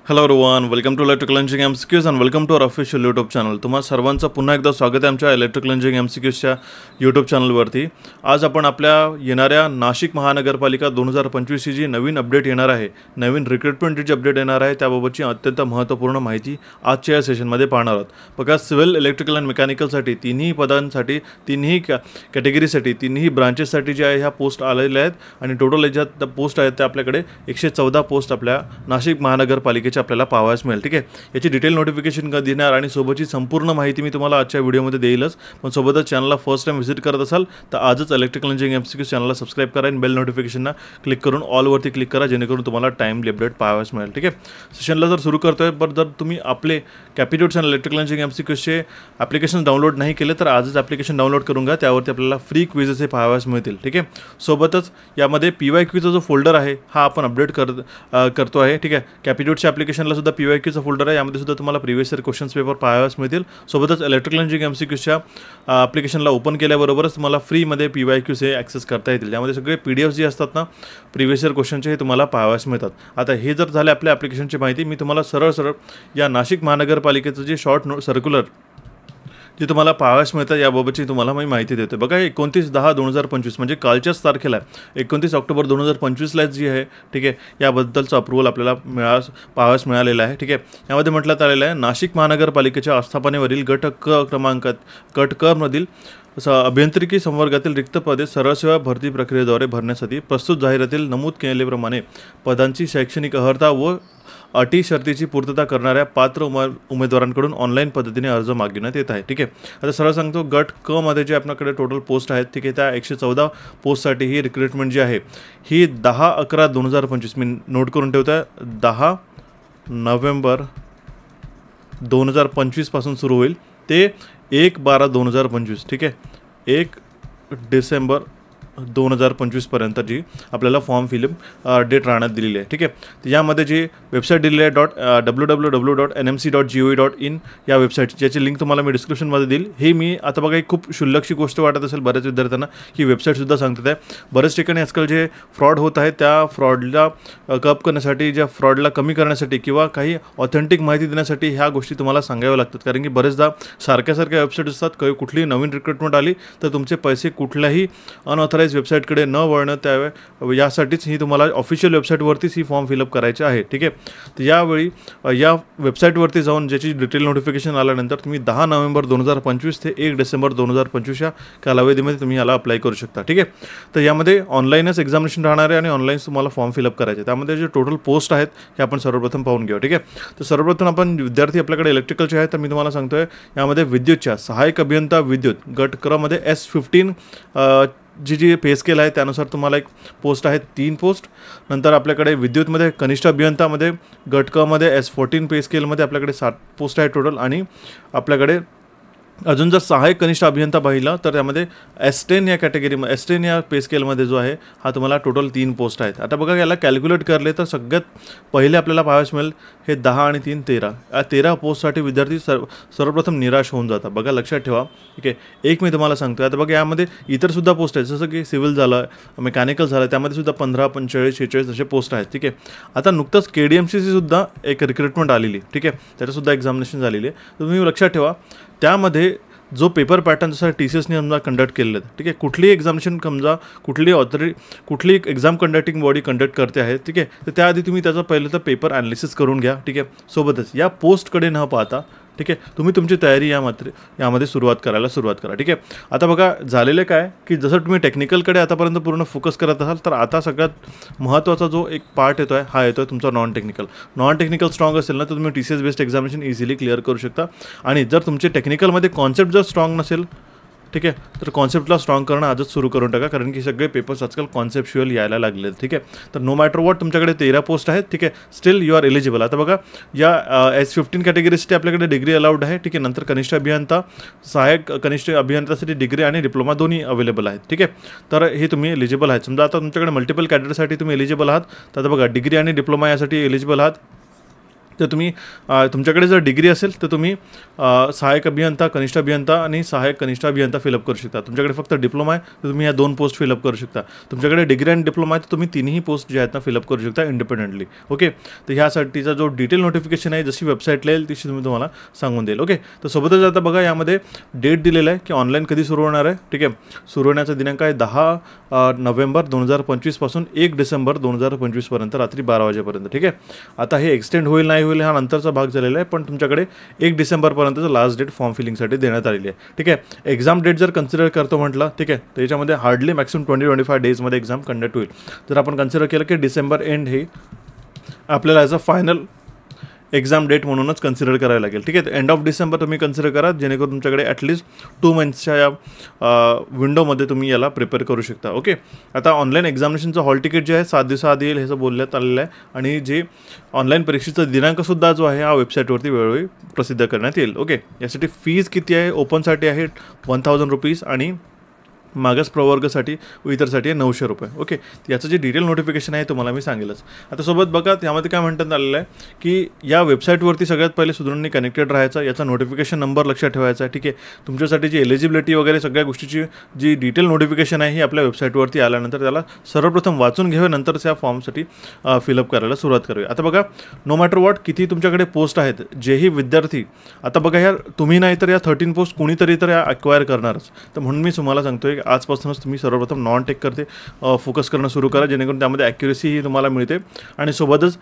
Hello everyone, welcome to electrical engineering MCQs and welcome to our official YouTube channel. तुम्हा सर्वांचं पुन्हा एकदा स्वागत आहे आमच्या इलेक्ट्रिकल इंजिनिअरिंग एमसीक्यूजच्या यूट्यूब चॅनलवरती. आज आपण आपल्या येणाऱ्या नाशिक महानगरपालिका 2025ची जी नवीन अपडेट येणार आहे, नवीन रिक्रुटमेंट जी अपडेट येणार आहे त्याबाबतची अत्यंत महत्त्वपूर्ण माहिती आजच्या या सेशनमध्ये पाहणार आहोत. बघा, सिव्हिल, इलेक्ट्रिकल अँड मेकॅनिकलसाठी तिन्ही पदांसाठी, तिन्ही कॅटेगरीसाठी, तिन्ही ब्रांचेससाठी जे आहे ह्या पोस्ट आलेल्या आहेत आणि टोटल ज्या पोस्ट आहेत त्या आपल्याकडे 114 पोस्ट आपल्या नाशिक महानगरपालिकेच्या आपल्याला पाहावयास मिळेल. ठीक आहे, याची डिटेल नोटिफिकेशन देणार आणि सोबतची संपूर्ण माहिती मी तुम्हाला आजच्या व्हिडिओमध्ये देईलच. पण सोबतच चॅनलला फर्स्ट टाइम व्हिजिट करत असाल तर आजच इलेक्ट्रिकल इंजिनिअरिंग एमसीक्यू चॅनलला सबस्क्राईब करा आणि बेल नोटिफिकेशनला क्लिक करून ऑलवरती क्लिक करा, जेणेकरून तुम्हाला टाइमली अपडेट पाहावयास मिळेल. ठीक आहे, सेशनला जर सुरू करतोय, पण जर तुम्ही आपले कॅपिट्यूड्स आणि इलेक्ट्रिकल इंजिनिअरिंग एमसीक्यूचे ॲप्लिकेशन डाउनलोड नाही केले तर आजच ॲप्लिकेशन डाउनलोड करून घ्या. त्यावरती आपल्याला फ्री क्विजेस हे पाहावयास मिळतील. ठीक आहे, सोबतच यामध्ये PYQचा जो फोल्डर आहे हा आपण अपडेट करतो आहे. ठीक आहे, कॅपिट्यूडच्या ॲप्लिकेशनला सुद्धा PYQचा फोल्डर आहे, यामध्ये सुद्धा तुम्हाला प्रिव्हियस इयर क्वेश्चन्स पेपर पाहावयास मिळतील. सोबतच इलेक्ट्रिकल इंजिनिअरिंग एमसीक्यूच्या ॲप्लिकेशनला ओपन केल्याबरोबरच तुम्हाला फ्रीमध्ये PYQs हे ॲक्सेस करता येतील. यामध्ये सगळे PDF जे असतात ना प्रिव्हियस इयर क्वेश्चनचे हे तुम्हाला पाहावयास मिळतात. आता हे जर झाले आपल्या ॲप्लिकेशनची माहिती, मी तुम्हाला सरळ या नाशिक महानगरपालिकेचं जे शॉर्ट सर्क्युलर जे तुम्हाला पाहावयास मिळतं याबाबतची तुम्हाला मी माहिती देतो. बघा, 29/10/2025 म्हणजे कालच्याच तारखेला 29 ऑक्टोबर 2025ला जी आहे, ठीक आहे, याबद्दलचं अप्रूव्हल आपल्याला पाहावयास मिळालेलं आहे. ठीक आहे, यामध्ये म्हटलं आलेलं आहे, नाशिक महानगरपालिकेच्या आस्थापनेवरील गट क मधील अभियांत्रिकी संवर्गातील रिक्त पदे सरळ सेवा भरती प्रक्रियेद्वारे भरण्यासाठी प्रस्तुत जाहिरातील नमूद केलेल्याप्रमाणे पदांची शैक्षणिक अर्हता व अटी शर्तीची पूर्तता करणाऱ्या पात्र उमेदवारांकडून ऑनलाईन पद्धतीने अर्ज मागविण्यात येत आहे. ठीक आहे, आता सरळ सांगतो, गट क मध्ये जे आपल्याकडे टोटल पोस्ट आहेत, ठीक आहे, त्या 114 पोस्टसाठी ही रिक्रुटमेंट जी आहे ही 10/11/2025 मी नोट करून ठेवतो आहे, 10 नोव्हेंबर 2025 पासून सुरू होईल ते 1/12/2025. ठीक आहे, 1 डिसेंबर 2025 पर्यंत जी आपल्याला फॉर्म फिलअप डेट राहण्यात दिलेली आहे. ठीक आहे, तर यामध्ये जी वेबसाईट दिलेली आहे www.nmc.gov.in या वेबसाईट, ज्याची लिंक तुम्हाला मी डिस्क्रिप्शनमध्ये देईल. हे मी आता बघा, एक खूप क्षुल्लकशी गोष्ट वाटत असेल बऱ्याच विद्यार्थ्यांना की वेबसाईटसुद्धा सांगतात आहे. बऱ्याच ठिकाणी आजकाल जे फ्रॉड होत आहे त्या फ्रॉडला कप करण्यासाठी, ज्या फ्रॉडला कमी करण्यासाठी किंवा काही ऑथेंटिक माहिती देण्यासाठी ह्या गोष्टी तुम्हाला सांगाव्या लागतात. कारण की बरेचदा सारख्या वेबसाईट असतात, कुठलीही नवीन रिक्रुटमेंट आली तर तुमचे पैसे कुठल्याही अनऑथराइज वेबसाईटकडे न वळणं, त्यावेळी यासाठीच ही तुम्हाला ऑफिशियल वेबसाईटवरतीच ही फॉर्म फिलअप करायचे आहे. ठीक आहे, तर यावेळी या वेबसाईटवरती जाऊन ज्याची डिटेल नोटिफिकेशन आल्यानंतर तुम्ही 10 नोव्हेंबर 2025 ते 1 डिसेंबर 2025 या कालावधीमध्ये तुम्ही याला अप्लाय करू शकता. ठीक आहे, तर यामध्ये ऑनलाईनच एक्झामिनेशन राहणार आहे आणि ऑनलाईन तुम्हाला फॉर्म फिलअप करायचे. त्यामध्ये जे टोटल पोस्ट आहेत हे आपण सर्वप्रथम पाहून घेऊ. ठीक आहे, तर सर्वप्रथम आपण विद्यार्थी आपल्याकडे इलेक्ट्रिकलचे आहेत, तर मी तुम्हाला सांगतोय यामध्ये विद्युतच्या सहाय्यक अभियंता विद्युत गट क मध्ये S15 जी पे स्केल आहे त्यानुसार तुम्हाला एक पोस्ट आहे, 3 पोस्ट. नंतर आपल्याकडे विद्युतमध्ये कनिष्ठ अभियंतामध्ये गट क मध्ये S14 पे स्केलमध्ये आपल्याकडे 7 पोस्ट आहे टोटल. आणि आपल्याकडे अजून जर सहाय्यक कनिष्ठ अभियंता पाहिला तर त्यामध्ये S10 या कॅटेगरीमध्ये, S10 या पे स्केलमध्ये जो आहे हा तुम्हाला टोटल 3 पोस्ट आहेत. आता बघा, याला कॅल्क्युलेट करले तर सगळ्यात पहिले आपल्याला पाहावयास मिळेल हे 10 आणि 3 13 या 13 पोस्टसाठी विद्यार्थी सर्वप्रथम निराश होऊन जातात. बघा, लक्षात ठेवा. ठीक आहे, एक मी तुम्हाला सांगतो, आता बघा यामध्ये इतरसुद्धा पोस्ट आहेत, जसं की सिव्हिल झालं, मेकॅनिकल झालं, त्यामध्ये सुद्धा 15, 45, 46 असे पोस्ट आहेत. ठीक आहे, आता नुकतंच KDMCची सुद्धा एक रिक्रुटमेंट आलेली. ठीक आहे, त्याच्यासुद्धा एक्झामिनेशन झालेली आहे. तुम्ही लक्षात ठेवा, त्यामध्ये जो पेपर पॅटर्न जसं TCSने समजा कंडक्ट केलेलं आहे. ठीक आहे, कुठलीही एक्झामिनेशन समजा कुठली एक्झाम कंडक्टिंग बॉडी कंडक्ट करते आहे. ठीक आहे, तर त्याआधी तुम्ही त्याचा पहिलं तर पेपर ॲनालिसिस करून घ्या. ठीक आहे, सोबतच या पोस्टकडे न पाहता, ठीक आहे, तुम्ही तुमची तयारी यामध्ये सुरुवात करा. ठीक आहे, आता बघा झालेलं काय की जसं तुम्ही टेक्निकलकडे आतापर्यंत पूर्ण फोकस करत असाल तर आता सगळ्यात महत्त्वाचा जो एक पार्ट येतो आहे हा येतो आहे तुमचा नॉन टेक्निकल स्ट्रॉंग असेल ना तर तुम्ही TCS based examination easily clear करू शकता. आणि जर तुमचे टेक्निकलमध्ये कॉन्सेप्ट जर स्ट्रॉंग नसेल, ठीक आहे, तर कॉन्सेप्टला स्ट्रॉंग करणं आजच सुरू करून टाका, कारण की सगळे पेपर्स आजकाल कॉन्सेप्च्युअल यायला लागले. ठीक आहे, तर नो मॅटर वॉट तुमच्याकडे 13 पोस्ट आहेत. ठीक आहे, स्टील यू आर एलिजिबल. आता बघा, या S15 कॅटेगरीसाठी आपल्याकडे डिग्री अलाउड आहे. ठीक आहे, नंतर कनिष्ठ अभियंता, सहाय्यक कनिष्ठ अभियंतासाठी डिग्री आणि डिप्लोमा दोन्ही अवेलेबल आहेत. ठीक आहे, तर हे तुम्ही एलिजिबल आहेत. समजा आता तुमच्याकडे मल्टिपल कॅटेगरीसाठी तुम्ही एलिजिबल आहात, तर आता बघा डिग्री आणि डिप्लोमा यासाठी एलिजिबल आहात. तर तुम्ही तुमच्याकडे जर डिग्री असेल तर तुम्ही सहाय्यक अभियंता, कनिष्ठ अभियंता आणि सहाय्यक कनिष्ठ अभियंता फिलअप करू शकता. तुमच्याकडे फक्त डिप्लोमा आहे तर तुम्ही या 2 पोस्ट फिलअप करू शकता. तुमच्याकडे डिग्री आणि डिप्लोमा आहे तर तुम्ही तिन्ही पोस्ट जे आहेत ना फिलअप करू शकता इंडिपेंडेंटली. ओके, तर ह्यासाठीचा जो डिटेल नोटिफिकेशन आहे, जशी वेबसाईटला येईल तशी मी तुम्हाला सांगून देईल. ओके, तर सोबतच आता बघा यामध्ये डेट दिलेला आहे की ऑनलाईन कधी सुरू होणार आहे. ठीक आहे, सुरू होण्याचा दिनांक आहे 10 नोव्हेंबर 2025 पासून 1 डिसेंबर 2025 पर्यंत रात्री 12 वाजेपर्यंत. ठीक आहे, आता हे एक्सटेंड होईल नाही होईल हा नंतरचा भाग झालेला आहे, पण तुमच्याकडे 1 डिसेंबरपर्यंतचं लास्ट डेट फॉर्म फिलिंगसाठी देण्यात आलेली आहे. ठीक आहे, एक्झाम डेट जर कन्सिडर करतो म्हटलं, ठीक आहे, तर याच्यामध्ये हार्डली मॅक्सिमम 20-25 डेजमध्ये एक्झाम कंडक्ट होईल. जर आपण कन्सिडर केलं की डिसेंबर एंड हे आपल्याला as a final exam date म्हणूनच कन्सिडर करायला लागेल. ठीक आहे, एंड ऑफ डिसेंबर तुम्ही कन्सिडर करा, जेणेकरून तुमच्याकडे ॲटलिस्ट 2 मंथ्सच्या या विंडोमध्ये तुम्ही याला प्रिपेअर करू शकता. ओके, आता ऑनलाईन एक्झामिनेशनचं हॉल तिकीट जे आहे 7 दिवसाआधी येईल हे बोलण्यात आलेलं आहे, आणि जे ऑनलाईन परीक्षेचा दिनांकसुद्धा जो आहे हा वेबसाईटवरती वेळोवेळी प्रसिद्ध करण्यात येईल. ओके, यासाठी फीज किती आहे? ओपनसाठी आहे 1000 रुपीज आणि मागास प्रवर्गासाठी व इतरसाठी आहे 900 रुपये. ओके, याचं जे डिटेल नोटिफिकेशन आहे तुम्हाला मी सांगेलच. आता सोबत बघा त्यामध्ये काय म्हणतात आलेलं आहे की या वेबसाईटवरती सगळ्यात पहिले सुदृढांनी कनेक्टेड राहायचं, याचा नोटिफिकेशन नंबर लक्षात ठेवायचा आहे. ठीक आहे, तुमच्यासाठी जी एलिजिबिलिटी वगैरे सगळ्या गोष्टीची जी डिटेल नोटिफिकेशन आहे ही आपल्या वेबसाईटवरती आल्यानंतर त्याला सर्वप्रथम वाचून घ्यावे, नंतरच या फॉर्मसाठी फिलअप करायला सुरुवात करूया. आता बघा, नो मॅटर वॉट किती तुमच्याकडे पोस्ट आहेत, जेही विद्यार्थी, आता बघा ह्या तुम्ही नाही तर या 13 पोस्ट कुणीतरी तर या अक्वायर करणारच. तर म्हणून मी तुम्हाला सांगतोय आजपासूनच तुम्ही सर्वप्रथम नॉन टेक करते फोकस करणं सुरू करा, जेणेकरून त्यामध्ये ॲक्युरेसी ही तुम्हाला मिळते. आणि सोबतच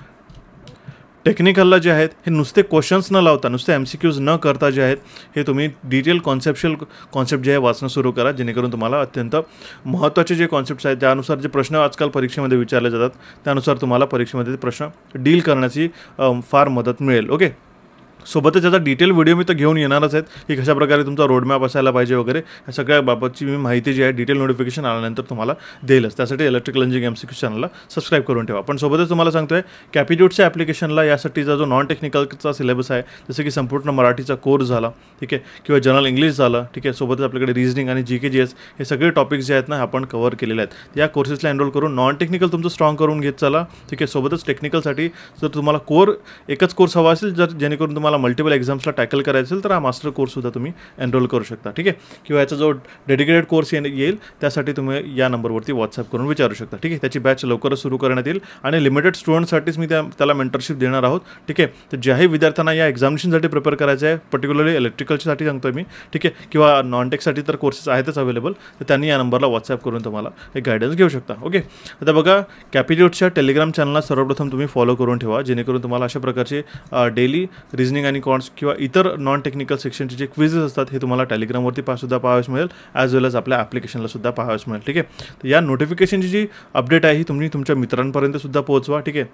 टेक्निकलला जे आहेत हे नुसते क्वेश्चन्स न लावता, नुसते MCQs न करता जे आहेत हे तुम्ही डिटेल कॉन्सेप्ट जे आहे वाचणं सुरू करा, जेणेकरून तुम्हाला अत्यंत महत्त्वाचे जे कॉन्सेप्ट्स आहेत त्यानुसार जे प्रश्न आजकाल परीक्षेमध्ये विचारले जातात त्यानुसार तुम्हाला परीक्षेमध्ये ते प्रश्न डील करण्याची फार मदत मिळेल. ओके, सोबतच त्याचा डिटेल व्हिडिओ मी तर घेऊन येणारच आहेत की कशाप्रकारे तुमचा रोडमॅप असायला पाहिजे वगैरे, या सगळ्या बाबतची मी माहिती जी आहे डिटेल नोटिफिकेशन आल्यानंतर तुम्हाला देईलच. त्यासाठी इलेक्ट्रिकल इंजिनिअरिंग MCQ चॅनलला सबस्क्राईब करून ठेवा. पण सोबतच तुम्हाला सांगतोय कॅपिट्यूटच्या ॲप्लिकेशनला यासाठीचा जो नॉन टेक्निकलचा सिलेबस आहे, जसं की संपूर्ण मराठीचा कोर्स झाला, ठीक आहे, किंवा जनरल इंग्लिश झालं, ठीक आहे, सोबतच आपल्याकडे रिजनिंग आणि GK GS हे सगळे टॉपिक्स जे आहेत ना आपण कव्हर केलेले आहेत. या कोर्सेसला एनरोल करून नॉन टेक्निकल तुमचं स्ट्रॉंग करून घेत चला. ठीक आहे, सोबतच टेक्निकलसाठी जर तुम्हाला एकच कोर्स हवा असेल, जर जेणेकरून तुम्हाला मल्टिपल एक्झाम्सला टॅकल करायचं असेल तर हा मास्टर कोर्ससुद्धा तुम्ही एनरोल करू शकता. ठीक आहे, किंवा याचा जो डेडिकेटेड कोर्स येईल त्यासाठी तुम्ही या नंबरवरती व्हॉट्सअप करून विचारू शकता. ठीक आहे, त्याची बॅच लवकरच सुरू करण्यात येईल आणि लिमिटेड स्टुडंटसाठीच मी त्याला मेंटरशिप देणार आहोत. ठीक आहे, तर ज्याही विद्यार्थ्यांना या एक्झामिनेशनसाठी प्रिपेअर करायचं आहे, पर्टिक्युलरली इलेक्ट्रिकलसाठी सांगतोय मी, ठीक आहे, किंवा नॉन टेकसाठी तर कोर्सेस आहेतच अवेलेबल, तर त्यांनी या नंबरला व्हॉट्सअप करून तुम्हाला एक गायडन्स घेऊ शकता. ओके, आता बघा कॅपिट्यूटच्या टेलिग्राम चॅनलला सर्वप्रथम तुम्ही फॉलो करून ठेवा, जेणेकरून तुम्हाला अशा प्रकारचे डेली रिजनिंग आणि कॉन्ट्स किंवा इतर नॉन टेक्निकल सेक्शनचे जे क्विजेस असतात हे तुम्हाला टेलिग्रामवरती सुद्धा पाहावयास मिळेल, ॲज वेल एज आपल्या ॲप्लिकेशनला सुद्धा पाहावयास मिळेल. ठीक आहे, तर या नोटिफिकेशनची जी अपडेट आहे ही तुम्ही तुमच्या मित्रांपर्यंत सुद्धा पोहोचवा. ठीक आहे,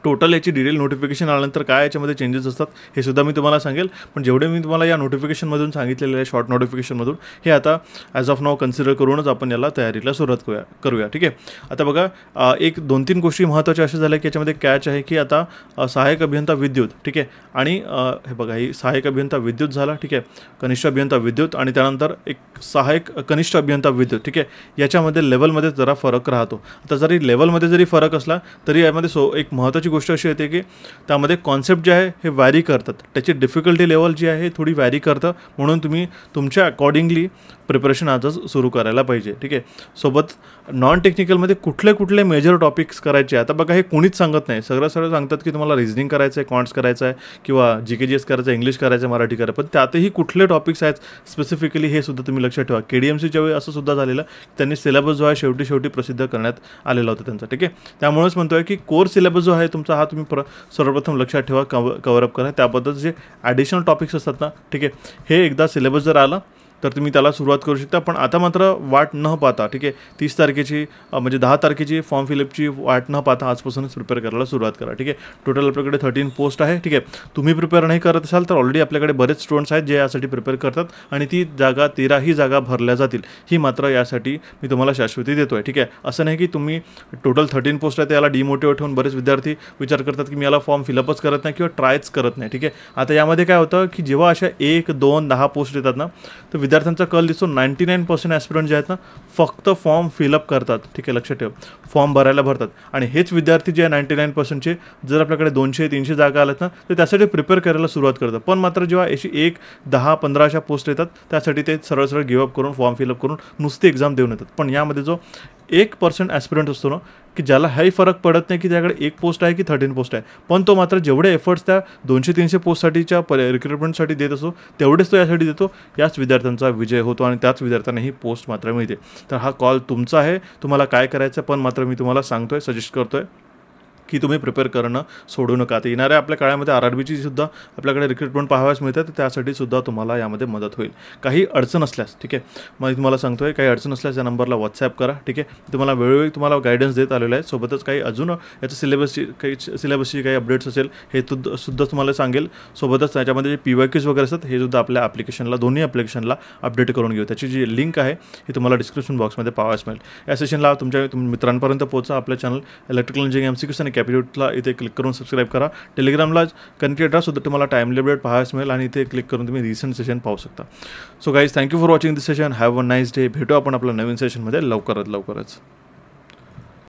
टोटल याची डिटेल नोटिफिकेशन आल्यानंतर काय याच्यामध्ये चेंजेस असतात हे सुद्धा मी तुम्हाला सांगेल, पण जेवढे मी तुम्हाला या नोटिफिकेशनमधून सांगितलेले आहे शॉर्ट नोटिफिकेशनमधून हे आता ॲज ऑफ नाव कन्सिडर करूनच आपण याला तयारीला सुरुवात करूया. ठीक आहे, आता बघा एक 2-3 गोष्टी महत्त्वाच्या अशा झाल्या की याच्यामध्ये कॅच आहे की आता सहाय्यक अभियंता विद्युत, ठीक आहे, आणि हे बघा ही सहाय्यक अभियंता विद्युत झाला, ठीक आहे, कनिष्ठ अभियंता विद्युत आणि त्यानंतर एक सहाय्यक कनिष्ठ अभियंता विद्युत. ठीक आहे, याच्यामध्ये लेवलमध्ये जरा फरक राहतो. आता जरी लेवलमध्ये जरी फरक असला तरी यामध्ये एक महत्त्वाची गोष्ट अशी येते की त्यामध्ये कॉन्सेप्ट जे आहे हे व्हॅरी करतात, त्याची डिफिकल्टी लेवल जी आहे थोडी व्हॅरी करतं, म्हणून तुम्ही तुमच्या अकॉर्डिंगली प्रिपरेशन आजच सुरू करायला पाहिजे. ठीक आहे, सोबत नॉन टेक्निकलमध्ये कुठले मेजर टॉपिक्स करायचे आता बघा हे कोणीच सांगत नाही, सरळ सांगतात की तुम्हाला रिजनिंग करायचं आहे, कॉन्ट्स करायचं आहे किंवा GK GS करायचं आहे, इंग्लिश करायचं आहे, मराठी करायचं, पण त्यातही कुठले टॉपिक्स आहेत स्पेसिफिकली हे सुद्धा तुम्ही लक्षात ठेवा. KDMCच्या वेळी असं सुद्धा झालेलं त्यांनी सिलेबस जो आहे शेवटी प्रसिद्ध करण्यात आलेला होता त्यांचा. ठीक आहे, त्यामुळेच म्हणतोय की कोर सिलेबस जो आहे तुमचा हा तुम्ही सर्वप्रथम लक्षात ठेवा, कव्हरअप करा. त्याबद्दल जे ॲडिशनल टॉपिक्स असतात ना, ठीक आहे, हे एकदा सिलेबस जर आला तर तुम्ही त्याला सुरुवात करू शकता, पण आता मात्र वाट न पाहता, ठीक आहे, 30 तारखेची म्हणजे 10 तारखेची फॉर्म फिलअपची वाट न पाहता आजपासूनच प्रिपेअर करायला सुरुवात करा. ठीक आहे, टोटल आपल्याकडे 13 पोस्ट आहे. ठीक आहे, तुम्ही प्रिपेअर नाही करत असाल तर ऑलरेडी आपल्याकडे बरेच स्टुडंट्स आहेत जे यासाठी प्रिपेअर करतात आणि ती 13 जागा भरल्या जातील, ही मात्र यासाठी मी तुम्हाला शाश्वती देतोय. ठीक आहे, असं नाही की तुम्ही टोटल 13 पोस्ट आहे त्याला डिमोटिवेट होऊन बरेच विद्यार्थी विचार करतात की मी याला फॉर्म फिलअपच करत नाही किंवा ट्रायच करत नाही. ठीक आहे, आता यामध्ये काय होतं की जेव्हा अशा 1, 2, 10 पोस्ट येतात ना तर विद्यार्थ्यांचा कल दिसतो 99% ॲस्पिरंट जे आहेत ना फक्त फॉर्म फिलअप करतात. ठीक आहे, लक्षात ठेव, फॉर्म भरायला भरतात. आणि हेच विद्यार्थी जे आहे 99%चे जर आपल्याकडे 200-300 जागा आल्यात ना तर त्यासाठी प्रिपेअर करायला सुरुवात करतात. पण मात्र जेव्हा अशी 1, 10, 15 अशा पोस्ट येतात त्यासाठी ते सरळ सरळ गिवअप करून फॉर्म फिलअप करून नुसती एक्झाम देऊन येतात. पण यामध्ये जो 1% ॲस्पिरंट असतो ना की ज्याला हाही फरक पडत नाही की त्याकडे 1 पोस्ट आहे की 13 पोस्ट आहे, पण तो मात्र जेवढे एफर्ट्स त्या 200-300 पोस्टसाठीच्या रिक्रुटमेंटसाठी देत असतो तेवढेच तो यासाठी देतो, याच विद्यार्थ्यांचा विजय होतो आणि त्याच विद्यार्थ्यांना ही पोस्ट मात्र मिळते. तर हा कॉल तुमचा आहे, तुम्हाला काय करायचं, पण मात्र मी तुम्हाला सांगतोय, सजेस्ट करतोय की तुम्ही प्रिपेअर करणं सोडू नका. तर येणाऱ्या आपल्या काळामध्ये RRBची सुद्धा आपल्याकडे रिक्रुटमेंट पाहाव्यास मिळतात, तर त्यासाठी सुद्धा तुम्हाला यामध्ये मदत होईल. काही अडचण असल्यास, ठीक आहे, मग तुम्हाला सांगतोय, काही अडचण असल्यास या नंबरला व्हॉट्सॲप करा. ठीक आहे, तुम्हाला वेळोवेळी तुम्हाला गायडन्स देत आलेलं आहे. सोबतच काही अजून याचं सिलेबसची काही अपडेट्स असेल हे सुद्धा तुम्हाला सांगेल. सोबतच त्याच्यामध्ये जे PYQs वगैरे असतात हे सुद्धा आपल्या ॲप्लिकेशनला, दोन्ही ॲप्लिकेशनला अपडेट करून घेऊ. त्याची जी लिंक आहे ही तुम्हाला डिस्क्रिप्शन बॉक्समध्ये पाहाव्यास मिळेल. या सेशनला तुमच्या मित्रांपर्यंत पोहोचा. आपल्या चॅनल इलेक्ट्रिकल इंजिनिअरिंग MCQs आणि कॅपिट्यूटला इथे क्लिक करून सबस्क्राईब करा. टेलिग्रामला कनेक्टेड राहा, सुद्धा तुम्हाला टाइमली अपडेट पाहायला मिळेल आणि इथे क्लिक करून तुम्ही रिसेंट सेशन पाहू शकता. So guys, thank you for watching this session. Have a nice day. भेटू आपण आपल्या नवीन सेशनमध्ये लवकरच.